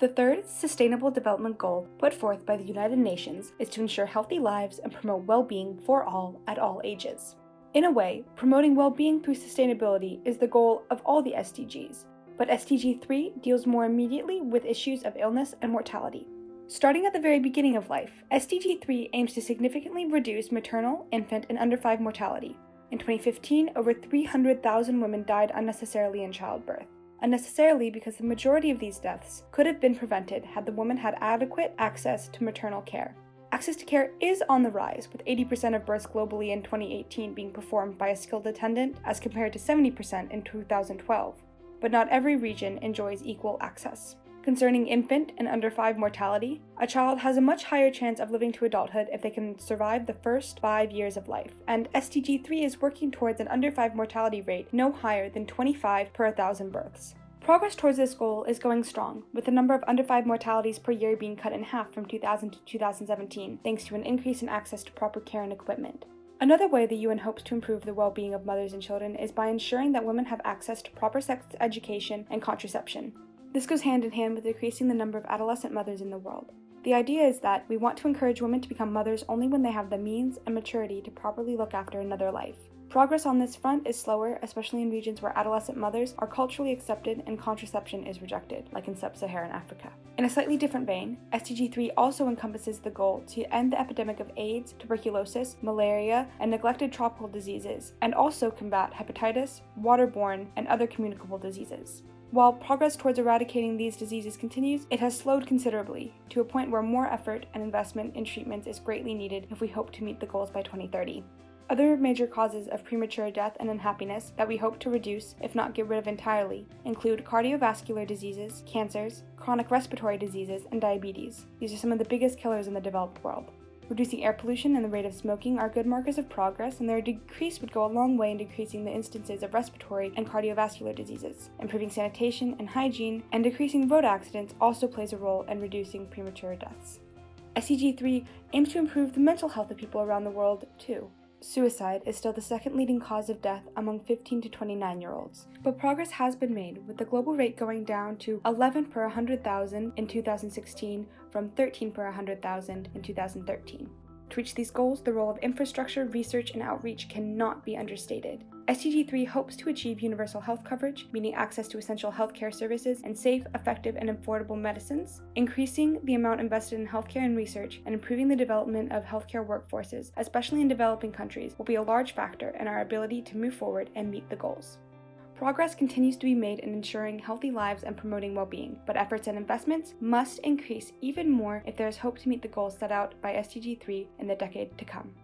The third Sustainable Development Goal put forth by the United Nations is to ensure healthy lives and promote well-being for all at all ages. In a way, promoting well-being through sustainability is the goal of all the SDGs, but SDG 3 deals more immediately with issues of illness and mortality. Starting at the very beginning of life, SDG 3 aims to significantly reduce maternal, infant, and under 5 mortality. In 2015, over 300,000 women died unnecessarily in childbirth. Unnecessarily because the majority of these deaths could have been prevented had the woman had adequate access to maternal care. Access to care is on the rise, with 80% of births globally in 2018 being performed by a skilled attendant as compared to 70% in 2012. But not every region enjoys equal access. Concerning infant and under 5 mortality, a child has a much higher chance of living to adulthood if they can survive the first 5 years of life, and SDG 3 is working towards an under 5 mortality rate no higher than 25 per 1,000 births. Progress towards this goal is going strong, with the number of under 5 mortalities per year being cut in half from 2000 to 2017, thanks to an increase in access to proper care and equipment. Another way the UN hopes to improve the well-being of mothers and children is by ensuring that women have access to proper sex education and contraception. This goes hand in hand with decreasing the number of adolescent mothers in the world. The idea is that we want to encourage women to become mothers only when they have the means and maturity to properly look after another life. Progress on this front is slower, especially in regions where adolescent mothers are culturally accepted and contraception is rejected, like in sub-Saharan Africa. In a slightly different vein, SDG 3 also encompasses the goal to end the epidemic of AIDS, tuberculosis, malaria, and neglected tropical diseases, and also combat hepatitis, waterborne, and other communicable diseases. While progress towards eradicating these diseases continues, it has slowed considerably, to a point where more effort and investment in treatments is greatly needed if we hope to meet the goals by 2030. Other major causes of premature death and unhappiness that we hope to reduce, if not get rid of entirely, include cardiovascular diseases, cancers, chronic respiratory diseases, and diabetes. These are some of the biggest killers in the developed world. Reducing air pollution and the rate of smoking are good markers of progress, and their decrease would go a long way in decreasing the instances of respiratory and cardiovascular diseases. Improving sanitation and hygiene and decreasing road accidents also plays a role in reducing premature deaths. SDG 3 aims to improve the mental health of people around the world, too. Suicide is still the second leading cause of death among 15 to 29-year-olds, but progress has been made, with the global rate going down to 11 per 100,000 in 2016 from 13 per 100,000 in 2013. To reach these goals, the role of infrastructure, research, and outreach cannot be understated. SDG 3 hopes to achieve universal health coverage, meaning access to essential healthcare services and safe, effective, and affordable medicines, increasing the amount invested in healthcare and research, and improving the development of healthcare workforces, especially in developing countries, will be a large factor in our ability to move forward and meet the goals. Progress continues to be made in ensuring healthy lives and promoting well-being, but efforts and investments must increase even more if there is hope to meet the goals set out by SDG 3 in the decade to come.